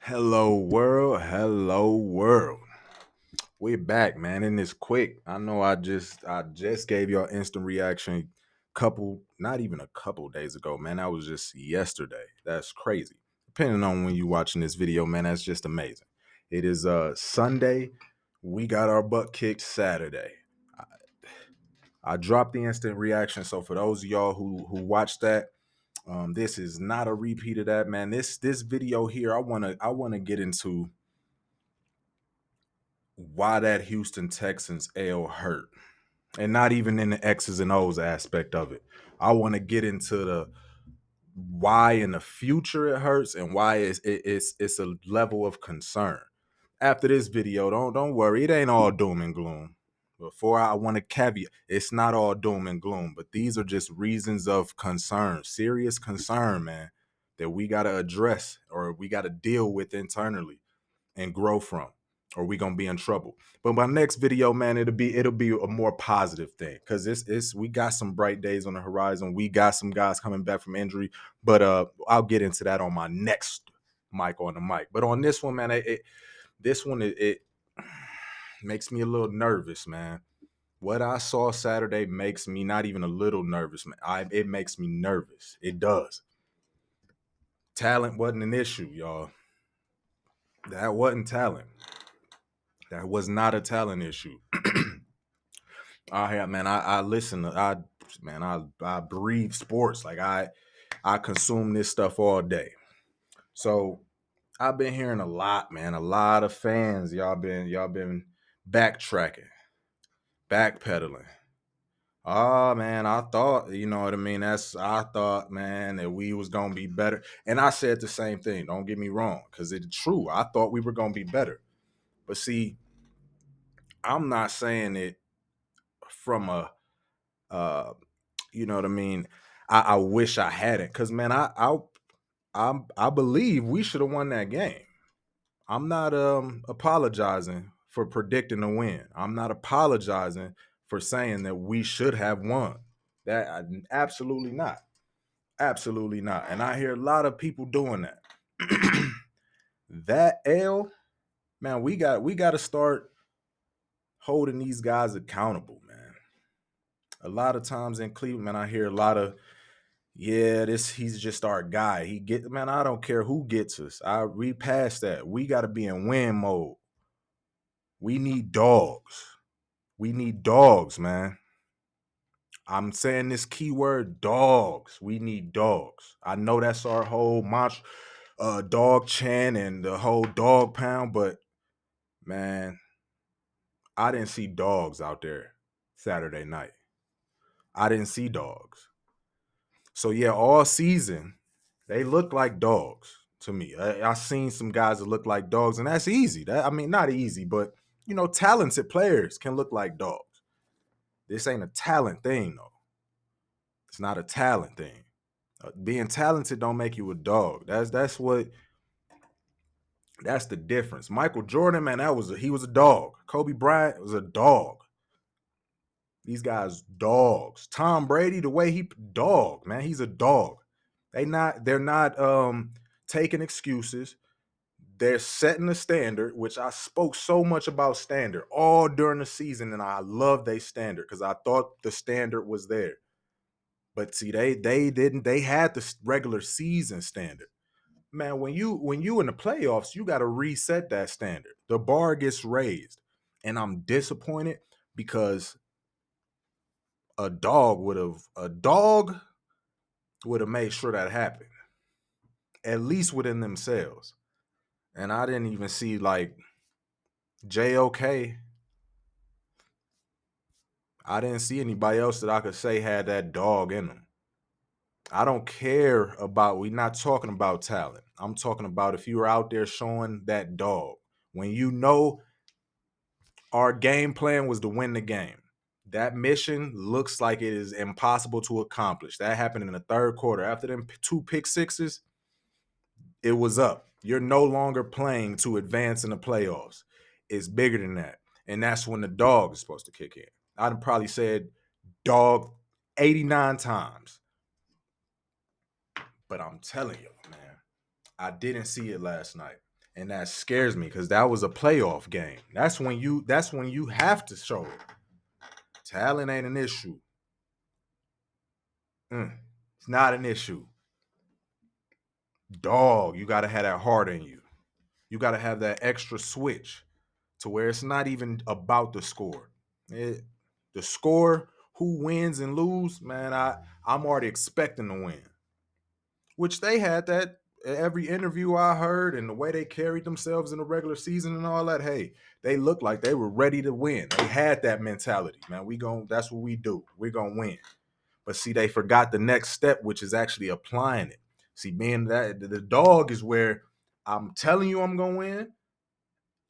Hello world, hello world. We're back, man, and it's quick. I know I just gave y'all instant reaction not even a couple days ago, man. That was just yesterday. That's crazy. Depending on when you're watching this video, man, that's just amazing. It is Sunday. We got our butt kicked Saturday. I dropped the instant reaction. So for those of y'all who watched that, this is not a repeat of that, man. This video here, I wanna get into why that Houston Texans L hurt, and not even in the X's and O's aspect of it. I want to get into the why in the future it hurts and why it's a level of concern. After this video, don't worry, it ain't all doom and gloom. Before I want to caveat, it's not all doom and gloom, but these are just reasons of concern, serious concern, man, that we got to address or we got to deal with internally and grow from, or we gonna be in trouble. But my next video, man, it'll be a more positive thing because it's we got some bright days on the horizon. We got some guys coming back from injury, but I'll get into that on my next mic on the mic. But on this one, man, it makes me a little nervous, man. What I saw Saturday makes me not even a little nervous, man. It makes me nervous. It does. Talent wasn't an issue, y'all. That wasn't talent. That was not a talent issue. Man. I listen. I breathe sports. Like I consume this stuff all day. So I've been hearing a lot, man. A lot of fans. Y'all been backtracking, backpedaling. Oh man, I thought, you know what I mean. I thought, man, that we was gonna be better. And I said the same thing. Don't get me wrong, because it's true. I thought we were gonna be better. But see, I'm not saying it from a uh you know what I mean. I wish I hadn't, because man, I believe we should have won that game. I'm not apologizing for predicting a win. I'm not apologizing for saying that we should have won. Absolutely not. Absolutely not. And I hear a lot of people doing that. That L, man, we got to start holding these guys accountable, man. A lot of times in Cleveland, man, I hear a lot of, yeah, this he's just our guy. He get man, I don't care who gets us. We passed that. We got to be in win mode. We need dogs. We need dogs, man. I'm saying this keyword dogs. We need dogs. I know that's our whole mantra, dog chant and the whole dog pound, but man, I didn't see dogs out there Saturday night. I didn't see dogs. So yeah, all season they look like dogs to me. I seen some guys that look like dogs, and that's easy. I mean, not easy, but talented players can look like dogs. This ain't a talent thing, though. It's not a talent thing. Being talented don't make you a dog. That's the difference. Michael Jordan, man, he was a dog. Kobe Bryant was a dog. These guys dogs. Tom Brady, the way he dog, man, he's a dog. They're not taking excuses. They're setting the standard, which I spoke so much about standard all during the season, and I love their standard because I thought the standard was there. But see, they didn't. They had the regular season standard. Man, when you in the playoffs, you got to reset that standard. The bar gets raised, and I'm disappointed because a dog would have made sure that happened, at least within themselves. And I didn't even see like JOK. I didn't see anybody else that I could say had that dog in them. I don't care about, we're not talking about talent. I'm talking about if you are out there showing that dog. When you know our game plan was to win the game. That mission looks like it is impossible to accomplish. That happened in the third quarter. After them two pick sixes, it was up. You're no longer playing to advance in the playoffs. It's bigger than that. And that's when the dog is supposed to kick in. I'd probably said dog 89 times. But I'm telling you, man, I didn't see it last night. And that scares me because that was a playoff game. That's when you have to show it. Talent ain't an issue. It's not an issue. Dog, you gotta have that heart in you. You gotta have that extra switch to where it's not even about the score. The score, who wins and lose, man, I'm already expecting to win. Which they had that every interview I heard and the way they carried themselves in the regular season and all that. Hey, they looked like they were ready to win. They had that mentality, man. That's what we do. We're gonna win. But see, they forgot the next step, which is actually applying it. See, being that the dog is where I'm telling you I'm gonna win.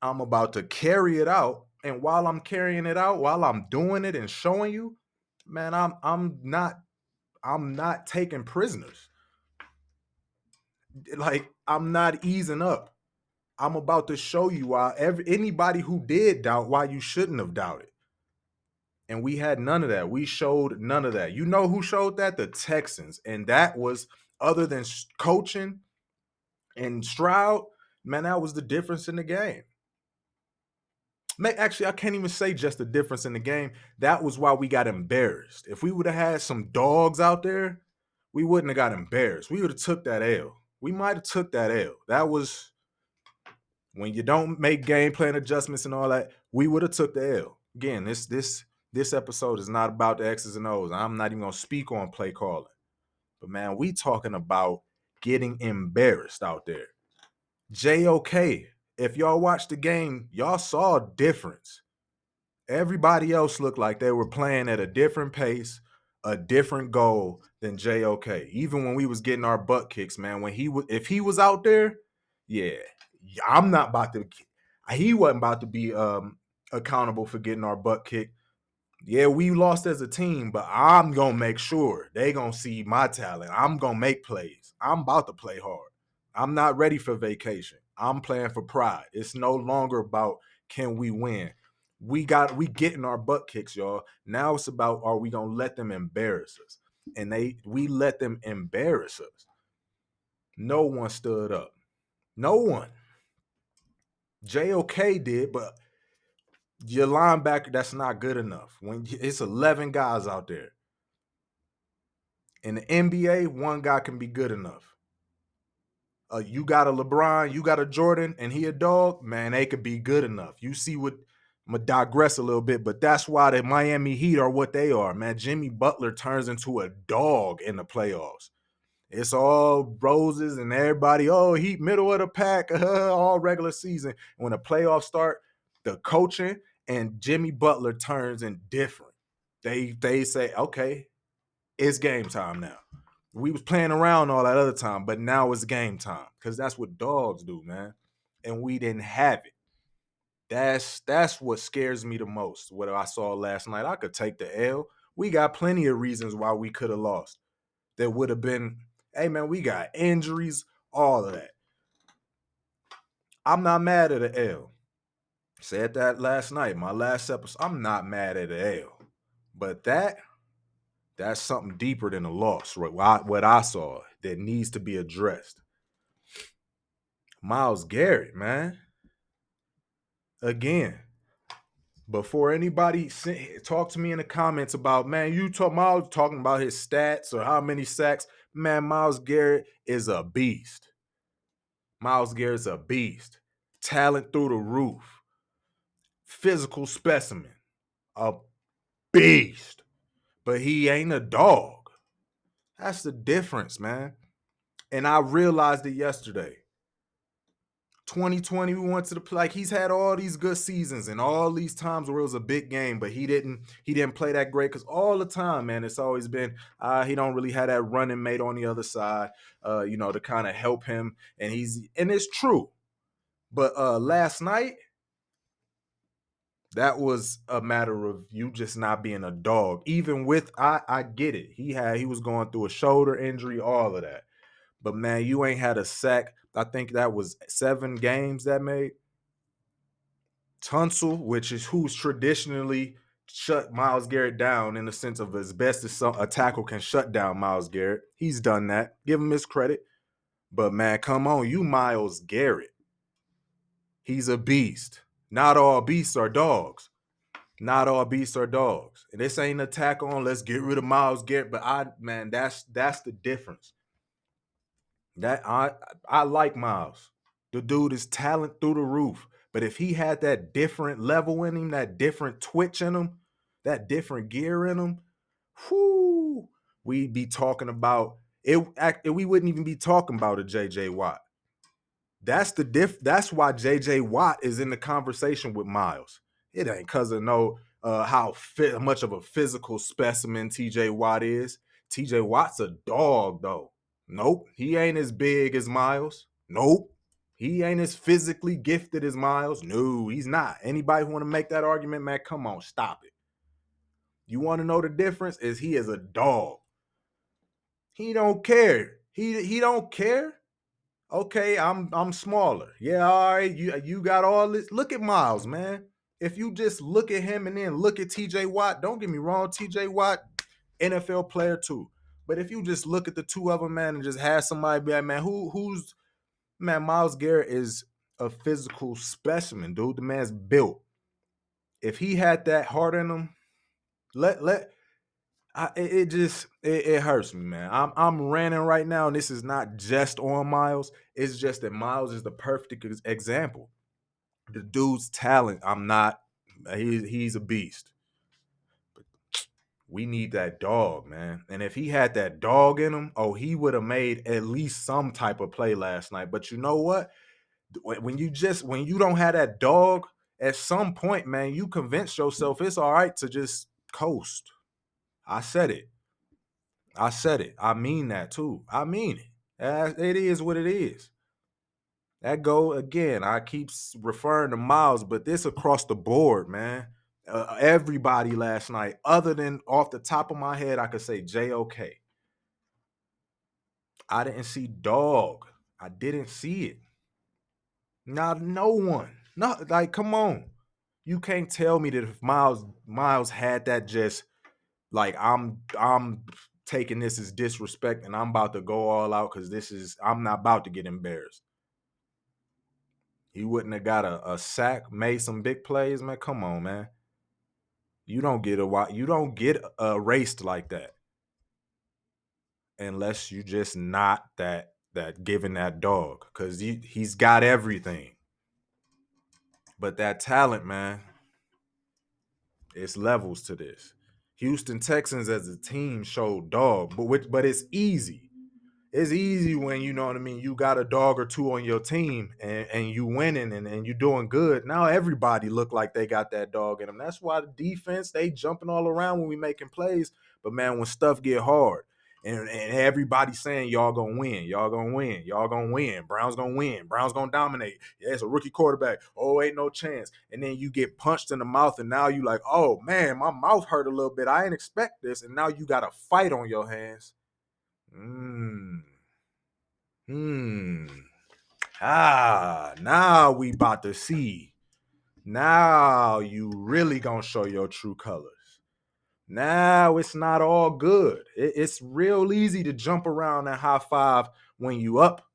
I'm about to carry it out. And while I'm carrying it out, while I'm doing it and showing you, man, I'm not taking prisoners. Like, I'm not easing up. I'm about to show you why anybody who did doubt, why you shouldn't have doubted. And we had none of that. We showed none of that. You know who showed that? The Texans. And that was, other than coaching and Stroud, man, that was the difference in the game. Actually, I can't even say just the difference in the game. That was why we got embarrassed. If we would have had some dogs out there, we wouldn't have got embarrassed. We would have took that L. We might have took that L. That was when you don't make game plan adjustments and all that. We would have took the L. Again, this episode is not about the X's and O's. I'm not even gonna speak on play calling. But man, we talking about getting embarrassed out there. JOK, if y'all watched the game, y'all saw a difference. Everybody else looked like they were playing at a different pace, a different goal than JOK. Even when we was getting our butt kicks, man, if he was out there, yeah, I'm not about to. He wasn't about to be accountable for getting our butt kicked. Yeah, we lost as a team, but I'm gonna make sure they gonna see my talent. I'm gonna make plays. I'm about to play hard. I'm not ready for vacation. I'm playing for pride. It's no longer about can we win. We getting our butt kicks, y'all. Now it's about, are we gonna let them embarrass us? And we let them embarrass us. No one stood up. No one. JOK did, but your linebacker, that's not good enough. When it's 11 guys out there. In the NBA, one guy can be good enough. You got a LeBron, you got a Jordan, and he a dog, man, they could be good enough. You see what, I'm going to digress a little bit, but that's why the Miami Heat are what they are, man. Jimmy Butler turns into a dog in the playoffs. It's all roses and everybody, oh, Heat middle of the pack, all regular season. When the playoffs start, the coaching and Jimmy Butler turns indifferent. They say, okay, it's game time now. We was playing around all that other time, but now it's game time because that's what dogs do, man. And we didn't have it. That's what scares me the most. What I saw last night, I could take the L. We got plenty of reasons why we could have lost. There would have been, hey man, we got injuries, all of that. I'm not mad at the L. Said that last night, my last episode. I'm not mad at the L. But that's something deeper than a loss, right? What I saw that needs to be addressed. Myles Garrett, man. Again, before anybody talk to me in the comments about, man, you Myles talking about his stats or how many sacks. Man, Myles Garrett is a beast. Myles Garrett's a beast. Talent through the roof. Physical specimen. A beast. But he ain't a dog. That's the difference, man. And I realized it yesterday. 2020, we went to the like he's had all these good seasons and all these times where it was a big game, but he didn't play that great because all the time, man, it's always been he don't really have that running mate on the other side, to kind of help him, and it's true. But last night, that was a matter of you just not being a dog. Even with I get it, he was going through a shoulder injury, all of that. But man, you ain't had a sack. I think that was 7 games that made. Tunsil, which is who's traditionally shut Myles Garrett down in the sense of as best as a tackle can shut down Myles Garrett. He's done that. Give him his credit. But man, come on, you Myles Garrett. He's a beast. Not all beasts are dogs. Not all beasts are dogs. And this ain't an attack on let's get rid of Myles Garrett, but that's the difference. That I like Myles. The dude is talent through the roof. But if he had that different level in him, that different twitch in him, that different gear in him, whoo, we'd be talking about it. We wouldn't even be talking about a JJ Watt. That's why JJ Watt is in the conversation with Myles. It ain't because of how much of a physical specimen TJ Watt is. TJ Watt's a dog though. Nope, he ain't as big as Myles. Nope, he ain't as physically gifted as Myles. No, he's not. Anybody who want to make that argument, man, come on, stop it. You want to know the difference? Is he is a dog. He don't care. He don't care. Okay, I'm smaller. Yeah, all right. You got all this. Look at Myles, man. If you just look at him and then look at TJ Watt, don't get me wrong, TJ Watt, NFL player too. But if you just look at the two of them, man, and just have somebody be like, man, who's man, Myles Garrett is a physical specimen, dude. The man's built. If he had that heart in him, it hurts me, man. I'm ranting right now, and this is not just on Myles. It's just that Myles is the perfect example. The dude's talent. I'm not. He's a beast. But we need that dog, man. And if he had that dog in him, oh, he would have made at least some type of play last night. But you know what? When you don't have that dog, at some point, man, you convince yourself it's all right to just coast. I said it. I said it. I mean that too. I mean it. It is what it is. That go again. I keep referring to Myles, but this across the board, man. Everybody last night, other than off the top of my head, I could say JOK. I didn't see dog. I didn't see it. Not no one. No, like, come on. You can't tell me that if Myles had that just like I'm taking this as disrespect and I'm about to go all out because I'm not about to get embarrassed. He wouldn't have got a sack, made some big plays, man. Come on, man. You don't get erased like that unless you just not that giving that dog because he's got everything. But that talent, man, it's levels to this. Houston Texans as a team showed dog, but it's easy. It's easy when you know what I mean. You got a dog or two on your team and you winning and you doing good. Now everybody look like they got that dog in them. That's why the defense, they jumping all around when we making plays. But man, when stuff get hard and everybody saying y'all gonna win, y'all gonna win, y'all gonna win, Browns gonna win, Browns gonna dominate. Yeah, it's a rookie quarterback. Oh, ain't no chance. And then you get punched in the mouth and now you like, oh man, my mouth hurt a little bit. I didn't expect this. And now you got a fight on your hands. Now we about to see. Now you really gonna show your true colors. Now it's not all good. It's real easy to jump around and high five when you up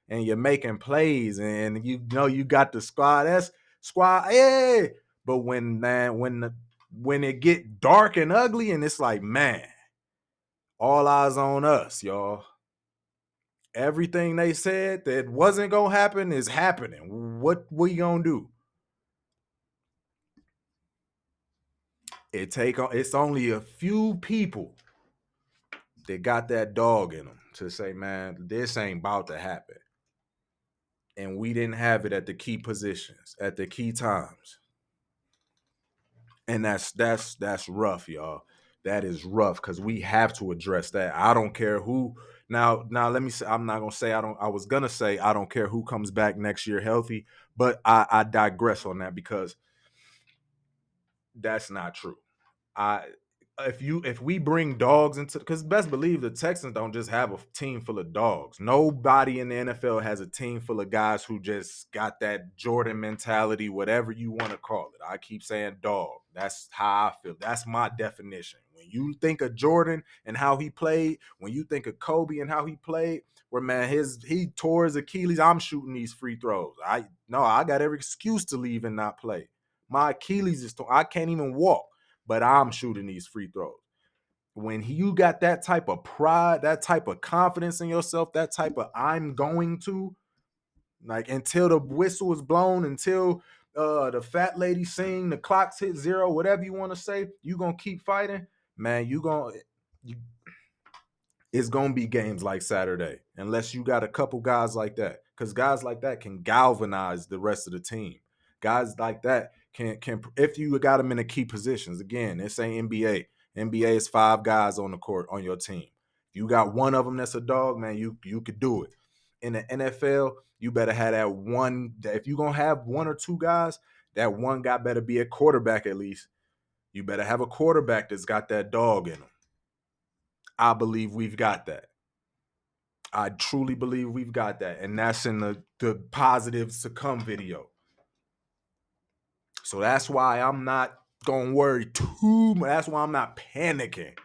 and you're making plays and you know you got the squad. That's squad, hey. But when it get dark and ugly and it's like, man, all eyes on us, y'all. Everything they said that wasn't gonna happen is happening. What we gonna do? It's only a few people that got that dog in them to say, man, this ain't about to happen. And we didn't have it at the key positions, at the key times. And that's rough, y'all. That is rough because we have to address that. I don't care who. Now let me say, I'm not gonna say I was gonna say I don't care who comes back next year healthy, but I digress on that because that's not true. if we bring dogs into, because best believe the Texans don't just have a team full of dogs. Nobody in the NFL has a team full of guys who just got that Jordan mentality, whatever you want to call it. I keep saying dog. That's how I feel. That's my definition. When you think of Jordan and how he played, when you think of Kobe and how he played, where man he tore his Achilles, I'm shooting these free throws. I got every excuse to leave and not play. My Achilles is I can't even walk, but I'm shooting these free throws. When you got that type of pride, that type of confidence in yourself, that type of I'm going to, like until the whistle is blown, until the fat lady sing, the clocks hit zero, whatever you want to say, you gonna keep fighting, man. It's gonna be games like Saturday, unless you got a couple guys like that, because guys like that can galvanize the rest of the team. Guys like that can if you got them in the key positions. Again, this ain't NBA. NBA is 5 guys on the court on your team. If you got one of them that's a dog, man, you could do it. In the NFL, you better have that one. If you're gonna have 1 or 2 guys, that one guy better be a quarterback at least. You better have a quarterback that's got that dog in him. I believe we've got that. I truly believe we've got that. And that's in the positives to come video. So that's why I'm not going to worry too much. That's why I'm not panicking.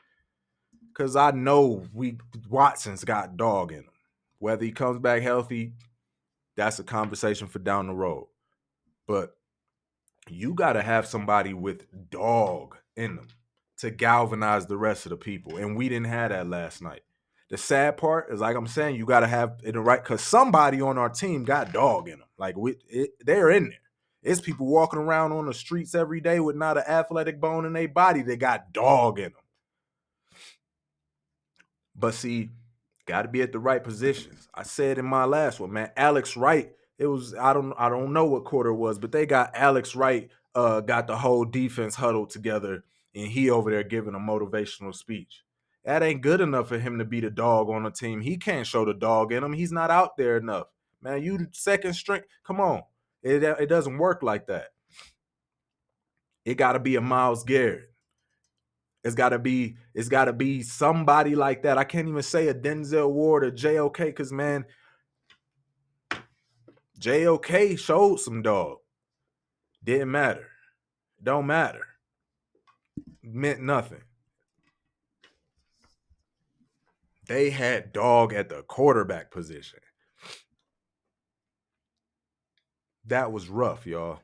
Because I know Watson's got dog in him. Whether he comes back healthy, that's a conversation for down the road. But you got to have somebody with dog in them to galvanize the rest of the people. And we didn't have that last night. The sad part is, like I'm saying, you got to have it right, because somebody on our team got dog in them. Like they're in there. It's people walking around on the streets every day with not an athletic bone in their body. They got dog in them. But see, got to be at the right positions. I said in my last one, man, Alex Wright. It was I don't know what quarter it was, but they got Alex Wright got the whole defense huddled together, and he over there giving a motivational speech. That ain't good enough for him to be the dog on the team. He can't show the dog in him. He's not out there enough. Man, you second string. Come on. It doesn't work like that. It got to be a Myles Garrett. It's gotta be somebody like that. I can't even say a Denzel Ward or JOK, because man, JOK showed some dog. Didn't matter. Don't matter. Meant nothing. They had dog at the quarterback position. That was rough, y'all.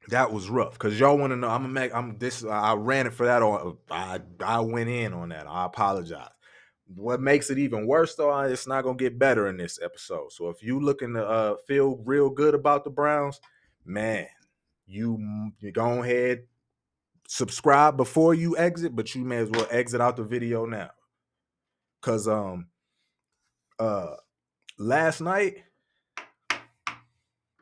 That was rough, because y'all want to know. I ran it for that. I went in on that. I apologize. What makes it even worse, though, it's not gonna get better in this episode. So if you looking to feel real good about the Browns, man, you go ahead, subscribe before you exit, but you may as well exit out the video now. Cause last night,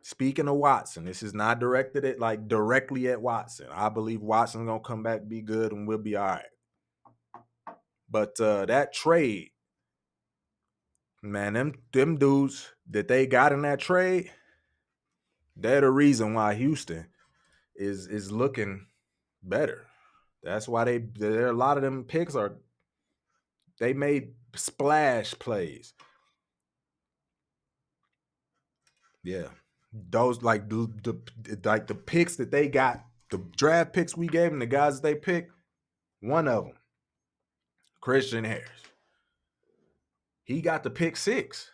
speaking of Watson, this is not directed at directly at Watson. I believe Watson's gonna come back, be good, and we'll be all right. But that trade, man, them dudes that they got in that trade, they're the reason why Houston is looking better. That's why there a lot of them picks they made splash plays. Yeah. Those like the picks that they got, the draft picks we gave them, the guys that they picked, one of them, Christian Harris. He got the pick 6.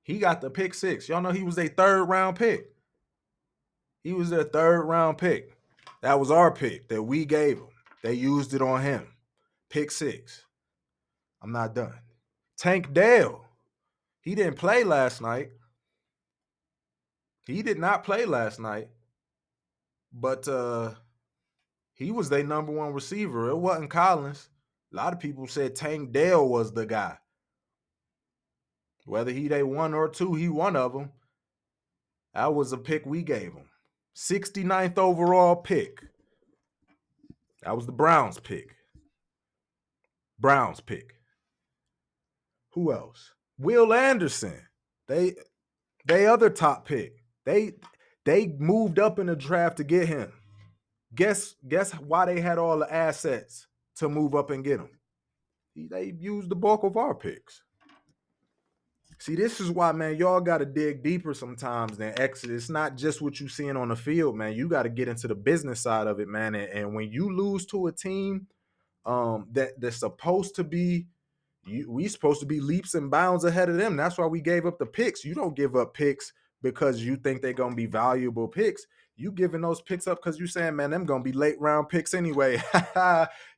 Y'all know he was a 3rd round pick. He was their 3rd round pick. That was our pick that we gave him. They used it on him. Pick 6. I'm not done. Tank Dell. He didn't play last night. He did not play last night. But he was their number 1 receiver. It wasn't Collins. A lot of people said Tank Dell was the guy. Whether he they 1 or 2, he one of them. That was a pick we gave him. 69th overall pick. That was the Browns pick. Who else? Will Anderson. They other top pick. They moved up in the draft to get him. Guess why they had all the assets to move up and get him? They used the bulk of our picks. See, this is why, man, y'all got to dig deeper sometimes than exit. It's not just what you seeing on the field, man. You got to get into the business side of it, man. And when you lose to a team that's supposed to be, we supposed to be leaps and bounds ahead of them. That's why we gave up the picks. You don't give up picks because you think they're going to be valuable picks. You giving those picks up because you saying, man, them going to be late round picks anyway.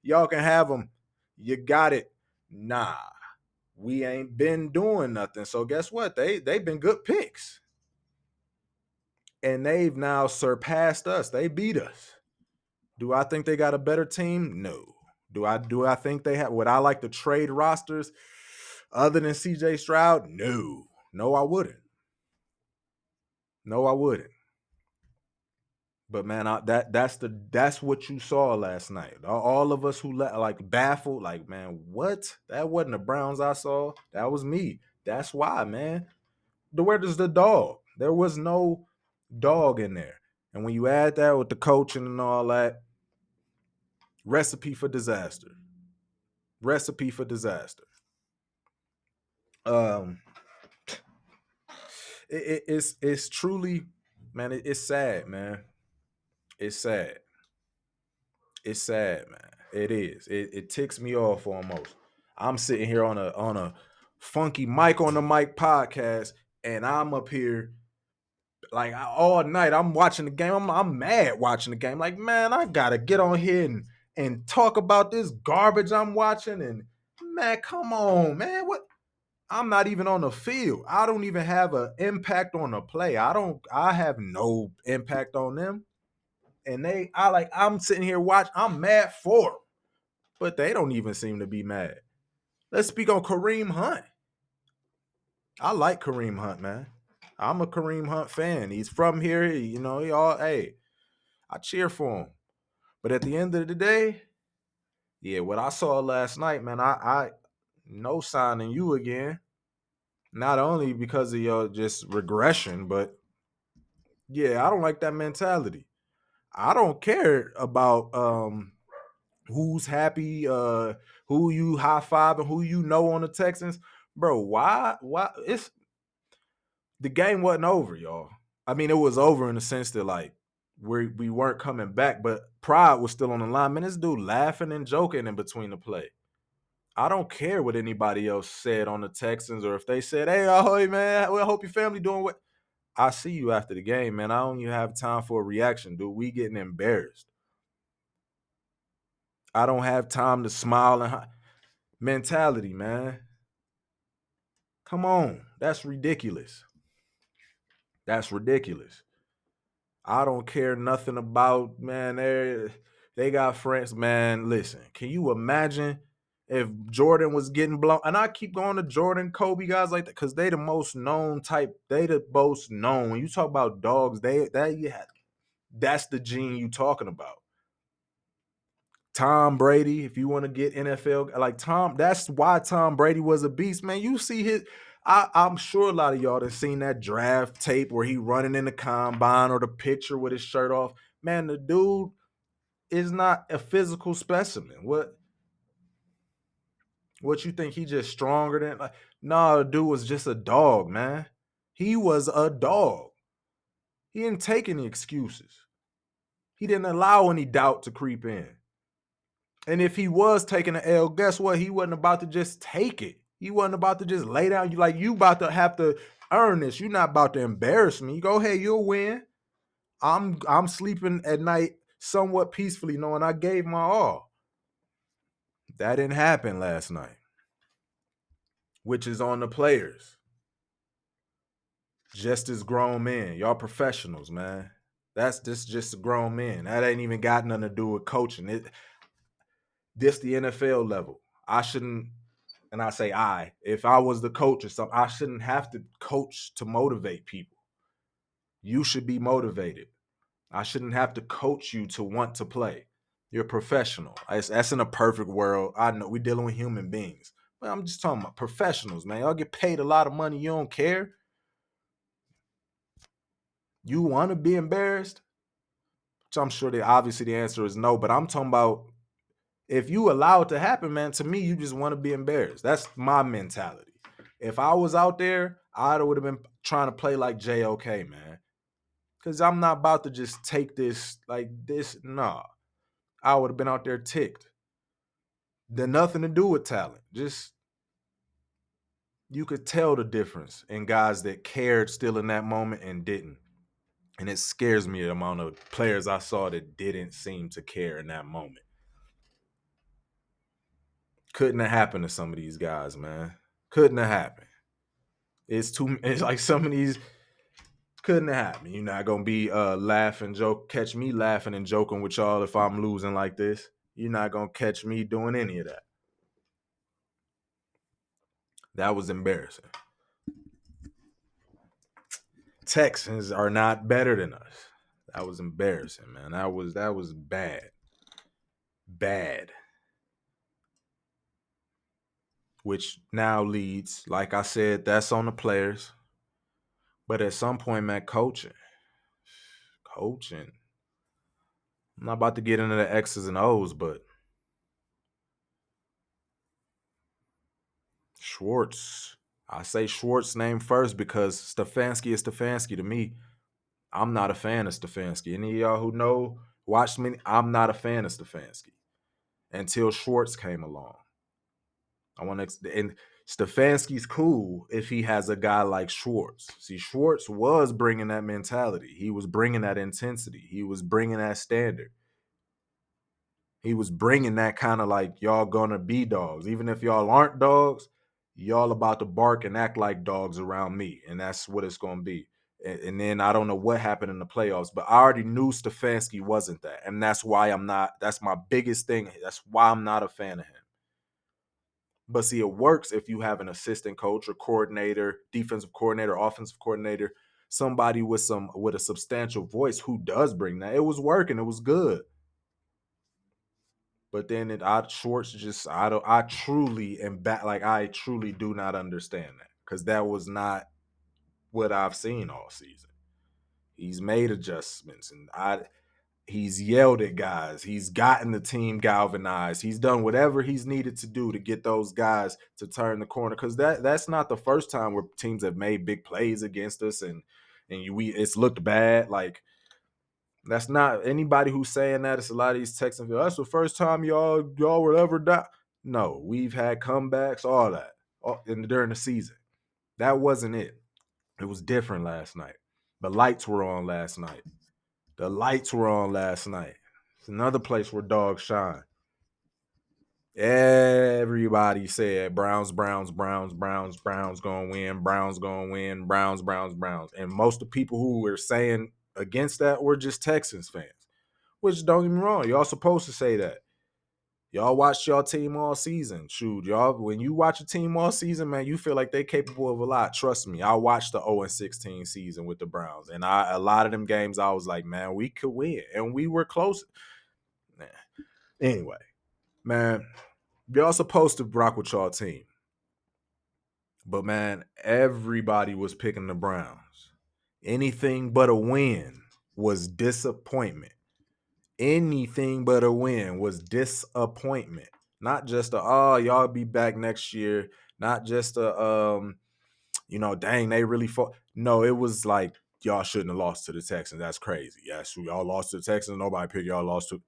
Y'all can have them. You got it. Nah. We ain't been doing nothing. So guess what? They've been good picks. And they've now surpassed us. They beat us. Do I think they got a better team? No. Do I think they have, would I like to trade rosters other than CJ Stroud? No. No, I wouldn't. No, I wouldn't. But man, that's what you saw last night. All of us who like baffled, like, man, what? That wasn't the Browns I saw. That was me. That's why, man. Where does the dog? There was no dog in there. And when you add that with the coaching and all that, recipe for disaster. Recipe for disaster. It's truly, man, it's sad, man. It's sad. It's sad, man. It is. It ticks me off almost. I'm sitting here on a funky Mike on the Mic podcast, and I'm up here like all night. I'm watching the game. I'm mad watching the game. Like, man, I gotta get on here and talk about this garbage I'm watching. And man, come on, man. What? I'm not even on the field. I don't even have an impact on the play. I have no impact on them. And I'm sitting here watching. I'm mad for them, but they don't even seem to be mad. Let's speak on Kareem Hunt. I like Kareem Hunt, man. I'm a Kareem Hunt fan. He's from here. Hey, I cheer for him. But at the end of the day, yeah, what I saw last night, man, I no signing you again. Not only because of your just regression, but yeah, I don't like that mentality. I don't care about who's happy, who you high five and who you know on the Texans. Bro, why it's the game wasn't over, y'all. I mean, it was over in the sense that like we weren't coming back, but pride was still on the line. Man, this dude laughing and joking in between the play. I don't care what anybody else said on the Texans or if they said, "Hey, ahoy, man, well, I hope your family doing what." I see you after the game, man. I don't even have time for a reaction, dude. We getting embarrassed. I don't have time to smile and mentality, man. Come on, that's ridiculous. That's ridiculous. I don't care nothing about, man. They got friends, man. Listen, can you imagine if Jordan was getting blown? And I keep going to Jordan, Kobe, guys like that, because they the most known type. They the most known. When you talk about dogs, that's the gene you talking about. Tom Brady, if you want to get NFL, like Tom, that's why Tom Brady was a beast, man. You see I'm sure a lot of y'all have seen that draft tape where he running in the combine or the picture with his shirt off. Man, the dude is not a physical specimen. What you think he just stronger than? Like, no, the dude was just a dog, man. He was a dog. He didn't take any excuses. He didn't allow any doubt to creep in. And if he was taking an L, guess what? He wasn't about to just take it. He wasn't about to just lay down. You about to have to earn this. You're not about to embarrass me. Go ahead, you'll win. I'm sleeping at night somewhat peacefully, knowing I gave my all. That didn't happen last night, which is on the players. Just as grown men. Y'all professionals, man. That's just grown men. That ain't even got nothing to do with coaching. This the NFL level. I shouldn't. And I say if I was the coach or something, I shouldn't have to coach to motivate people. You should be motivated. I shouldn't have to coach you to want to play. You're a professional. That's in a perfect world. I know we're dealing with human beings. But I'm just talking about professionals, man. Y'all get paid a lot of money. You don't care. You want to be embarrassed? I'm sure that obviously the answer is no, but I'm talking about if you allow it to happen, man, to me, you just want to be embarrassed. That's my mentality. If I was out there, I would have been trying to play like JOK, man. Because I'm not about to just take this like this. Nah. I would have been out there ticked. Then nothing to do with talent. Just you could tell the difference in guys that cared still in that moment and didn't. And it scares me the amount of players I saw that didn't seem to care in that moment. Couldn't have happened to some of these guys, man. Couldn't have happened. It's like some of these couldn't have happened. You're not gonna be laughing, catch me laughing and joking with y'all if I'm losing like this. You're not gonna catch me doing any of that. That was embarrassing. Texans are not better than us. That was embarrassing, man. That was bad. Bad. Which now leads, like I said, that's on the players. But at some point, man, coaching. I'm not about to get into the X's and O's, but Schwartz. I say Schwartz name first because Stefanski is Stefanski to me. I'm not a fan of Stefanski. Any of y'all who know, watch me, I'm not a fan of Stefanski until Schwartz came along. And Stefanski's cool if he has a guy like Schwartz. See, Schwartz was bringing that mentality. He was bringing that intensity. He was bringing that standard. He was bringing that kind of like, y'all gonna be dogs. Even if y'all aren't dogs, y'all about to bark and act like dogs around me. And that's what it's gonna be. And then I don't know what happened in the playoffs, but I already knew Stefanski wasn't that. And that's why that's my biggest thing. That's why I'm not a fan of him. But see, it works if you have an assistant coach or coordinator, defensive coordinator, offensive coordinator, somebody with a substantial voice who does bring that. It was working. It was good. But then Schwartz just I truly am back. Like I truly do not understand that because that was not what I've seen all season. He's made adjustments and he's yelled at guys. He's gotten the team galvanized. He's done whatever he's needed to do to get those guys to turn the corner. Because that's not the first time where teams have made big plays against us and it's looked bad. Like that's not anybody who's saying that. It's a lot of these Texans. That's the first time y'all will ever die. No, we've had comebacks, all that, during the season. That wasn't it. It was different last night. The lights were on last night. The lights were on last night. It's another place where dogs shine. Everybody said Browns gonna win, Browns gonna win, Browns. And most of the people who were saying against that were just Texans fans. Which don't get me wrong, y'all supposed to say that. Y'all watched y'all team all season. Shoot, y'all, when you watch a team all season, man, you feel like they're capable of a lot. Trust me, I watched the 0-16 season with the Browns. And a lot of them games, I was like, man, we could win. And we were close. Anyway, man, y'all supposed to rock with y'all team. But, man, everybody was picking the Browns. Anything but a win was disappointment. Anything but a win was disappointment. Not just y'all be back next year. Not just dang, they really fought. No, it was like y'all shouldn't have lost to the Texans. That's crazy. Yes, y'all lost to the Texans. Nobody picked y'all lost to.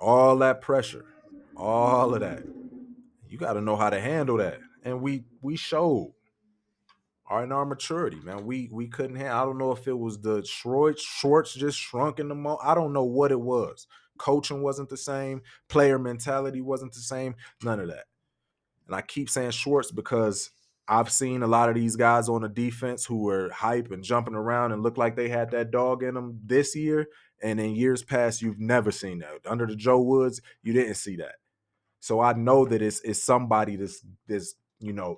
All that pressure, all of that. You got to know how to handle that. And we showed in our maturity, man. We couldn't handle. I don't know if it was the Schwartz just shrunk in the moment. I don't know what it was. Coaching wasn't the same. Player mentality wasn't the same. None of that. And I keep saying Schwartz because I've seen a lot of these guys on the defense who were hype and jumping around and looked like they had that dog in them this year. And in years past, you've never seen that. Under the Joe Woods, you didn't see that. So I know that it's somebody that's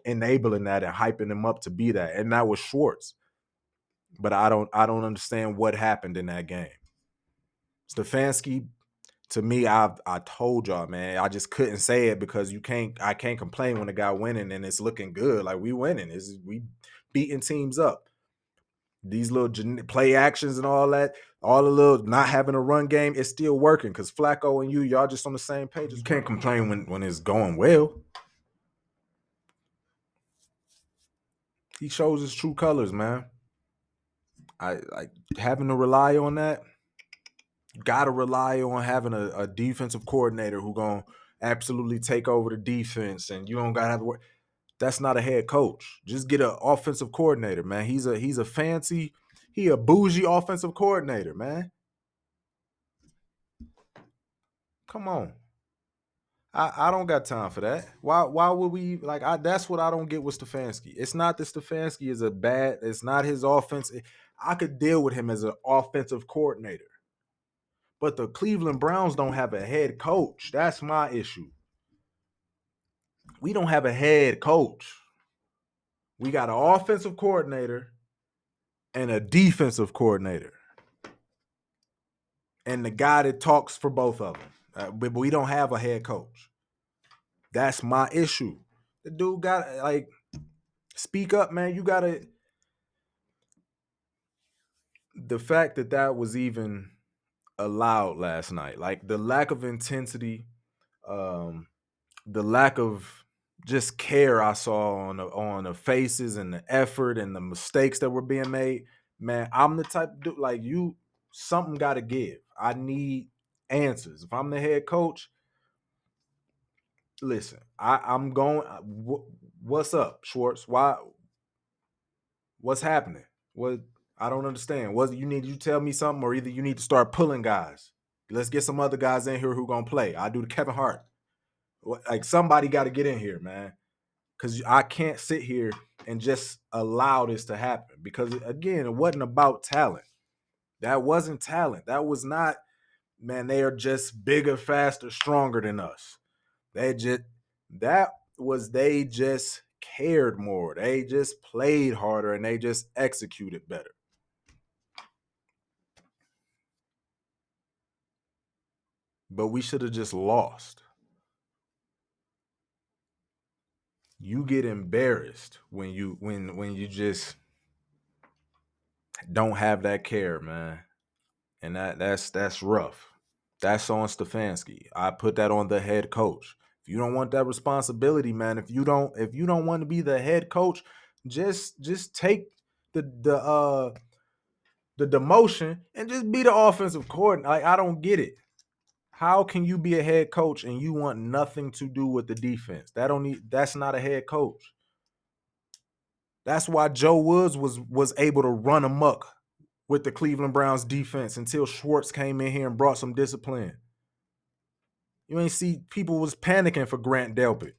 enabling that and hyping him up to be that. And that was Schwartz. But I don't understand what happened in that game. Stefanski, to me, I told y'all, man, I just couldn't say it because I can't complain when the guy winning and it's looking good. Like we winning. We beating teams up. These little play actions and all that, all the little not having a run game, it's still working because Flacco and y'all just on the same page. You can't complain when it's going well. He shows his true colors, man. I like having to rely on that. Got to rely on having a defensive coordinator who gonna absolutely take over the defense, and you don't gotta have to work. That's not a head coach. Just get an offensive coordinator, man. He's a fancy, he a bougie offensive coordinator, man. Come on. I don't got time for that. Why would we like that's what I don't get with Stefanski. It's not that Stefanski is it's not his offense. I could deal with him as an offensive coordinator. But the Cleveland Browns don't have a head coach. That's my issue. We don't have a head coach. We got an offensive coordinator and a defensive coordinator. And the guy that talks for both of them. But we don't have a head coach. That's my issue. The dude got like speak up, man. You gotta. The fact that was even allowed last night, like the lack of intensity, the lack of just care I saw on the faces and the effort and the mistakes that were being made. Man, I'm the type of dude like you. Something got to give. I need answers. If I'm the head coach, listen. I'm going. What's up, Schwartz? Why? What's happening? What I don't understand. Was you tell me something, or either you need to start pulling guys. Let's get some other guys in here who gonna play. I do the Kevin Hart. Like somebody got to get in here, man, because I can't sit here and just allow this to happen. Because again, it wasn't about talent. That wasn't talent. That was not. Man, they are just bigger, faster, stronger than us. They just cared more. They just played harder and they just executed better. But we should have just lost. You get embarrassed when you just don't have that care, man. And that's rough. That's on Stefanski. I put that on the head coach. If you don't want that responsibility, man, if you don't want to be the head coach, just take the demotion and just be the offensive coordinator. Like I don't get it. How can you be a head coach and you want nothing to do with the defense? That's not a head coach. That's why Joe Woods was able to run amok with the Cleveland Browns defense until Schwartz came in here and brought some discipline. You ain't see people was panicking for Grant Delpit.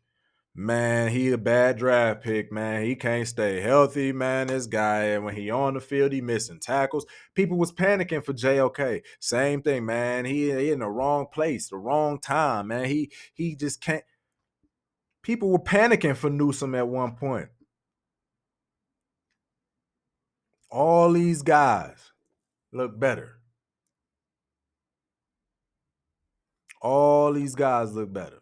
Man, he a bad draft pick, man. He can't stay healthy, man. This guy, and when he on the field, he missing tackles. People was panicking for JOK. Same thing, man. He in the wrong place, the wrong time, man. He just can't. People were panicking for Newsom at one point. All these guys look better. All these guys look better.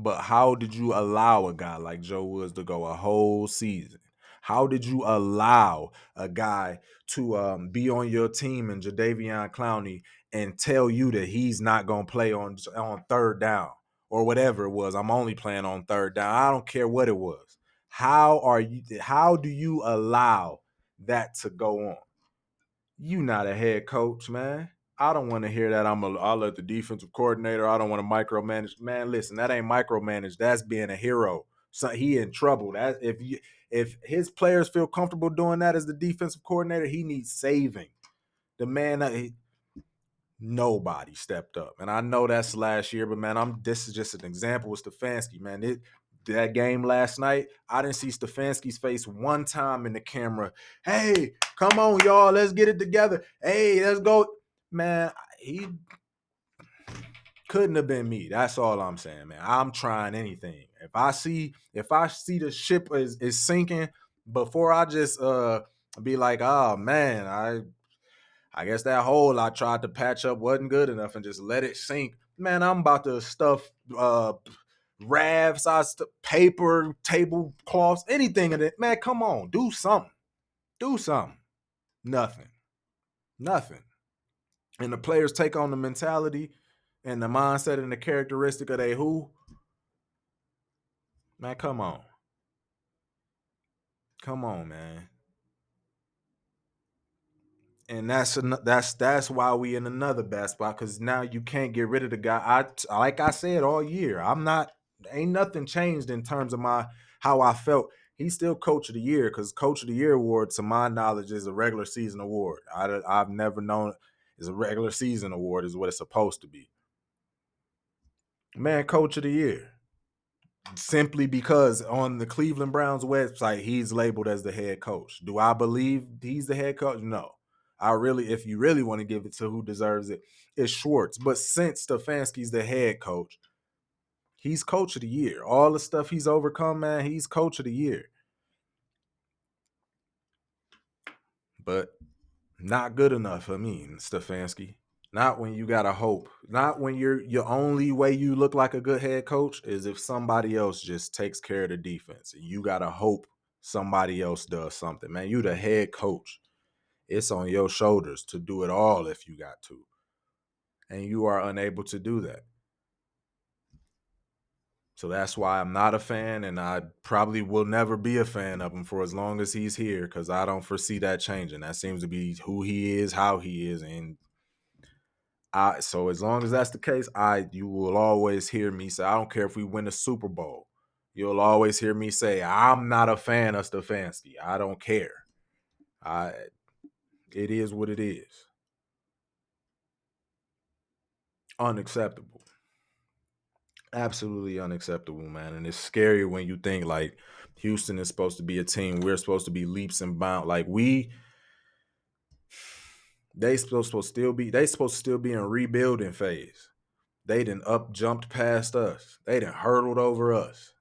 But how did you allow a guy like Joe Woods to go a whole season? How did you allow a guy to be on your team and Jadeveon Clowney and tell you that he's not going to play on third down or whatever it was? I'm only playing on third down. I don't care what it was. How do you allow that to go on? You not a head coach, man. I don't want to hear that. I'll let the defensive coordinator. I don't want to micromanage. Man, listen, that ain't micromanage. That's being a hero. So he in trouble. That if his players feel comfortable doing that as the defensive coordinator, he needs saving. The man, nobody stepped up, and I know that's last year, but man, this is just an example with Stefanski, man. That game last night, I didn't see Stefanski's face one time in the camera. Hey, come on, y'all, let's get it together. Hey, let's go. Man, he couldn't have been me. That's all I'm saying, man. I'm trying anything. If I see the ship is sinking, before I just be like, oh man, I guess that hole I tried to patch up wasn't good enough and just let it sink. Man, I'm about to stuff Ravs, paper, tablecloths, anything of that. Man, come on, do something. Do something. Nothing. Nothing. And the players take on the mentality and the mindset and the characteristic of they who. Man, come on. Come on, man. And that's why we in another bad spot, because now you can't get rid of the guy. Like I said all year, ain't nothing changed in terms of how I felt. He's still coach of the year, because coach of the year award, to my knowledge, is a regular season award. I've never known is a regular season award is what it's supposed to be. Man, coach of the year. Simply because on the Cleveland Browns website, he's labeled as the head coach. Do I believe he's the head coach? No. If you really want to give it to who deserves it, it's Schwartz. But since Stefanski's the head coach, he's coach of the year. All the stuff he's overcome, man, he's coach of the year. But not good enough, Stefanski. Not when you gotta hope. Not when your only way you look like a good head coach is if somebody else just takes care of the defense. You gotta hope somebody else does something. Man, you the head coach. It's on your shoulders to do it all if you got to. And you are unable to do that. So that's why I'm not a fan, and I probably will never be a fan of him for as long as he's here, because I don't foresee that changing. That seems to be who he is, how he is, and so as long as that's the case, you will always hear me say, I don't care if we win the Super Bowl. You'll always hear me say, I'm not a fan of Stefanski. I don't care. It is what it is. Unacceptable. Absolutely unacceptable, man. And it's scary when you think like Houston is supposed to be a team. We're supposed to be leaps and bounds. Like supposed to still be in rebuilding phase. They done jumped past us. They done hurdled over us.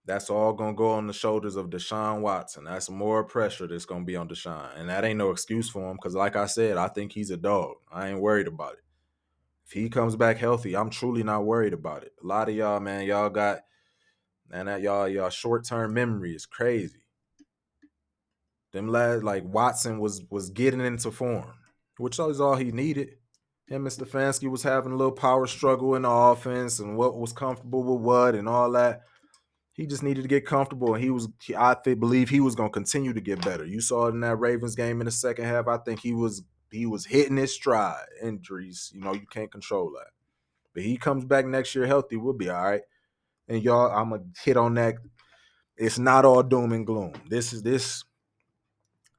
That's all gonna go on the shoulders of Deshaun Watson. That's more pressure that's gonna be on Deshaun. And that ain't no excuse for him, because like I said, I think he's a dog. I ain't worried about it. If he comes back healthy, I'm truly not worried about it. A lot of y'all, man, that y'all short-term memory is crazy. Them lads, like Watson was getting into form, which is all he needed. Him and Stefanski was having a little power struggle in the offense and what was comfortable with what and all that. He just needed to get comfortable, and believe he was going to continue to get better. You saw it in that Ravens game in the second half. I think he was hitting his stride. Injuries, you can't control that. But he comes back next year healthy, we'll be all right. And y'all, I'm going to hit on that. It's not all doom and gloom.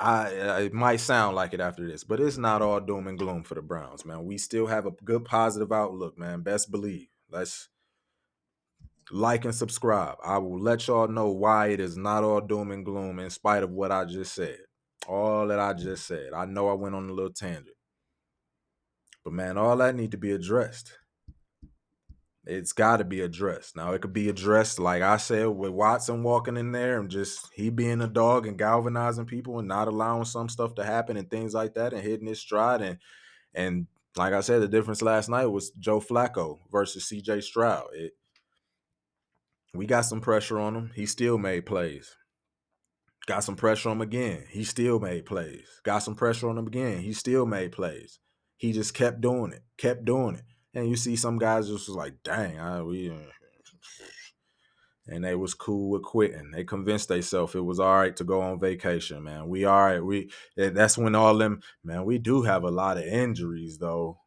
It might sound like it after this, but it's not all doom and gloom for the Browns, man. We still have a good positive outlook, man. Best believe. Let's like and subscribe. I will let y'all know why it is not all doom and gloom in spite of what I just said. All that I just said. I know I went on a little tangent. But man, all that need to be addressed. It's got to be addressed. Now, it could be addressed, like I said, with Watson walking in there and just he being a dog and galvanizing people and not allowing some stuff to happen and things like that and hitting his stride. And like I said, the difference last night was Joe Flacco versus CJ Stroud. We got some pressure on him. He still made plays. Got some pressure on him again. He still made plays. Got some pressure on him again. He still made plays. He just kept doing it. And you see some guys just was like, dang, and they was cool with quitting. They convinced themselves it was all right to go on vacation, man. We all right. That's when all them, man, we do have a lot of injuries though.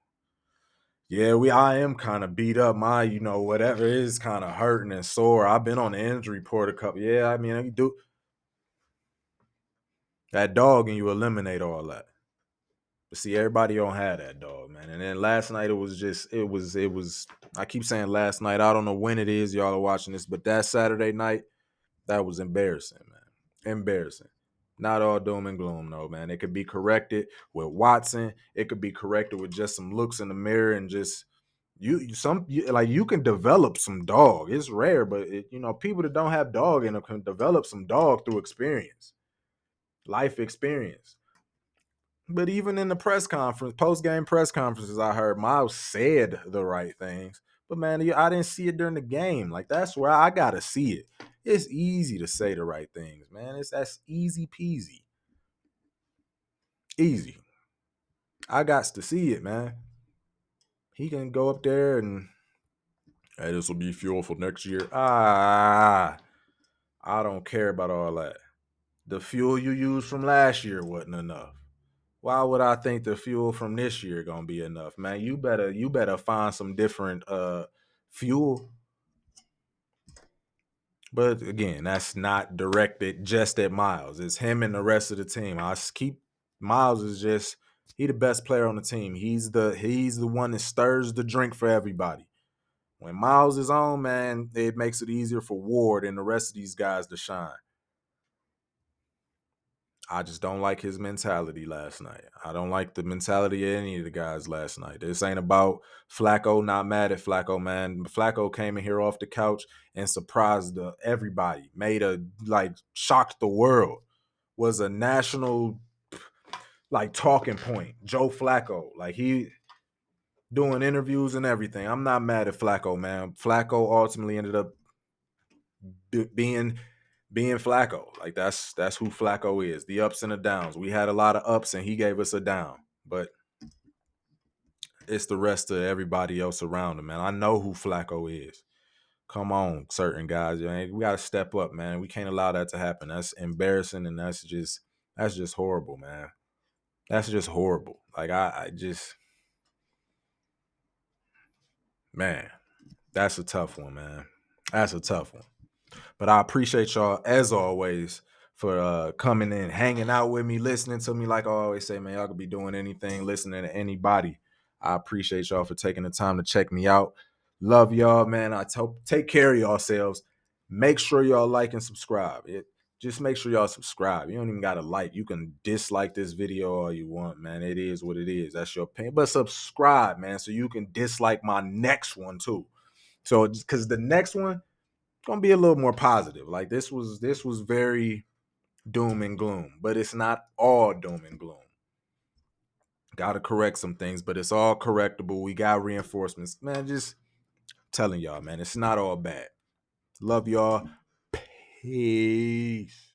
Yeah, I am kind of beat up. My, whatever is kind of hurting and sore. I've been on the injury report a couple. Yeah, I mean, you do that dog and you eliminate all that. But see, everybody don't have that dog, man. And then last night it was I keep saying last night. I don't know when it is y'all are watching this, but that Saturday night, that was embarrassing, man. Embarrassing. Not all doom and gloom, though, man. It could be corrected with Watson. It could be corrected with just some looks in the mirror and just you can develop some dog. It's rare, but people that don't have dog in them can develop some dog through experience, life experience. But even in the post-game press conferences, I heard Miles said the right things, But man, I didn't see it during the game. Like that's where I gotta see it. It's easy to say the right things, man. That's easy peasy. Easy. I got to see it, man. He can go up there and hey, this will be fuel for next year. I don't care about all that. The fuel you used from last year wasn't enough. Why would I think the fuel from this year gonna be enough, man? You better find some different fuel. But again, that's not directed just at Miles. It's him and the rest of the team. Miles is just he the best player on the team. He's the one that stirs the drink for everybody. When Miles is on, man, it makes it easier for Ward and the rest of these guys to shine. I just don't like his mentality last night. I don't like the mentality of any of the guys last night. This ain't about Flacco. Not mad at Flacco, man. Flacco came in here off the couch and surprised everybody. Shocked the world. Was a national talking point. Joe Flacco, he doing interviews and everything. I'm not mad at Flacco, man. Flacco ultimately ended up being Flacco. Like that's who Flacco is. The ups and the downs. We had a lot of ups and he gave us a down. But it's the rest of everybody else around him, man. I know who Flacco is. Come on, certain guys. Man. We gotta step up, man. We can't allow that to happen. That's embarrassing and that's just horrible, man. That's just horrible. I just man, that's a tough one, man. That's a tough one. But I appreciate y'all as always for coming in, hanging out with me, listening to me. Like I always say, man, y'all could be doing anything, listening to anybody. I appreciate y'all for taking the time to check me out. Love y'all, man. Take care of yourselves. Make sure y'all like and subscribe. Just make sure y'all subscribe. You don't even got to like. You can dislike this video all you want, man. It is what it is. That's your opinion. But subscribe, man, so you can dislike my next one too. So, because the next one, gonna be a little more positive. Like this was very doom and gloom, but it's not all doom and gloom. Got to correct some things, but it's all correctable. We got reinforcements, man. Just telling y'all, man, it's not all bad. Love y'all. Peace.